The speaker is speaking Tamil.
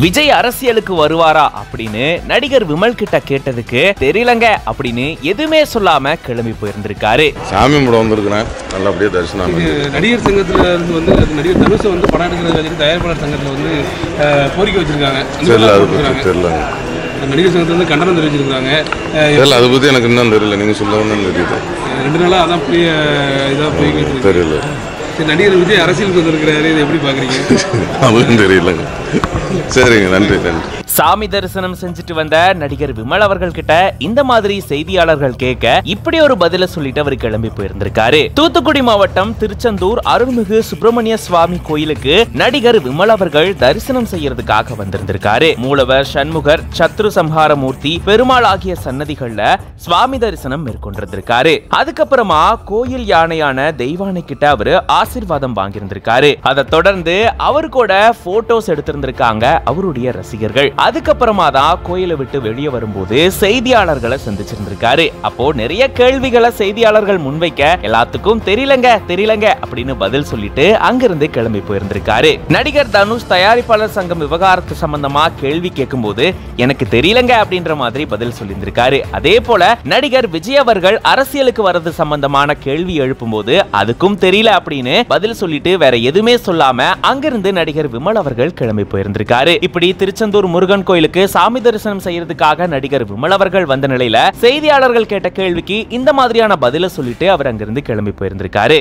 விஜய் அரசியலுக்கு வருவாரா அப்படின்னு நடிகர் விமல் கிட்ட கேட்டதுக்கு தெரியலங்க அப்படின்னு எதுவுமே சொல்லாம கிளம்பி போயிருந்திருக்காரு. சாமி கும்பிட வந்திருக்கிறேன், நல்லபடியா தரிசனம். நடிகர் சங்கத்துல இருந்து வந்து நடிகர் தனுஷ் வந்து படம் எடுக்கிறது தயாரிப்பாளர் சங்கத்துல வந்து கோரிக்கை வச்சிருக்காங்க. நடிகர் சங்கத்துல வந்து கண்டனம் தெரிவிச்சிருக்காங்க. அதை பத்தி எனக்கு இன்னும் தெரியல, நீங்க சொல்லவும் தெரியுது. 2 நாளா அதான் இதா போய்கிட்டு தெரியல. நடிகர் விஜய் அரசியலுக்கு வந்திருக்கிறாரு, இதை எப்படி பாக்குறீங்க? அதுவும் தெரியலங்க. சரிங்க, நன்றி நன்றி. சாமி தரிசனம் செஞ்சுட்டு வந்த நடிகர் விமல் அவர்கள் கிட்ட இந்த மாதிரி செய்தியாளர்கள் கேட்க இப்படி ஒரு பதில சொல்லிட்டு அவர் கிளம்பி போயிருந்திருக்காரு. தூத்துக்குடி மாவட்டம் திருச்செந்தூர் அருள்மிகு சுப்பிரமணிய சுவாமி கோயிலுக்கு நடிகர் விமல் அவர்கள் தரிசனம் செய்யறதுக்காக வந்திருந்திருக்காரு. மூலவர், சண்முகர், சத்ரு சம்ஹார மூர்த்தி, பெருமாள் ஆகிய சன்னதிகள்ல சுவாமி தரிசனம் மேற்கொண்டிருந்திருக்காரு. அதுக்கப்புறமா கோயில் யானையான தெய்வானை கிட்ட அவரு ஆசீர்வாதம் வாங்கியிருந்திருக்காரு. அதை தொடர்ந்து அவர் கூட போட்டோஸ் எடுத்திருந்திருக்காங்க அவருடைய ரசிகர்கள். அதுக்கப்புறமா தான் கோயிலை விட்டு வெளியே வரும்போது செய்தியாளர்களை சந்திச்சிருந்திருக்காரு. அப்போ நிறைய கேள்விகளை செய்தியாளர்கள் முன்வைக்க எல்லாத்துக்கும் தெரியலங்க அப்படின்னு பதில் சொல்லிட்டு அங்கிருந்து கிளம்பி போயிருந்திருக்காரு. நடிகர் தனுஷ் தயாரிப்பாளர் சங்கம் விவகாரத்து சம்பந்தமா கேள்வி கேட்கும் போது எனக்கு தெரியலங்க அப்படின்ற மாதிரி பதில் சொல்லியிருந்திருக்காரு. அதே போல நடிகர் விஜய் அவர்கள் அரசியலுக்கு வர்றது சம்பந்தமான கேள்வி எழுப்பும் போது அதுக்கும் தெரியல அப்படின்னு பதில் சொல்லிட்டு வேற எதுவுமே சொல்லாம அங்கிருந்து நடிகர் விமல் அவர்கள் கிளம்பி போயிருந்திருக்காரு. இப்படி திருச்செந்தூர் முருகன் கோயிலுக்கு சாமி தரிசனம் செய்யறதுக்காக நடிகர் விமல் அவர்கள் வந்த நிலையில செய்தியாளர்கள் கேட்ட கேள்விக்கு இந்த மாதிரியான பதில சொல்லிட்டு அவர் அங்கிருந்து கிளம்பி போயிருந்திருக்காரு.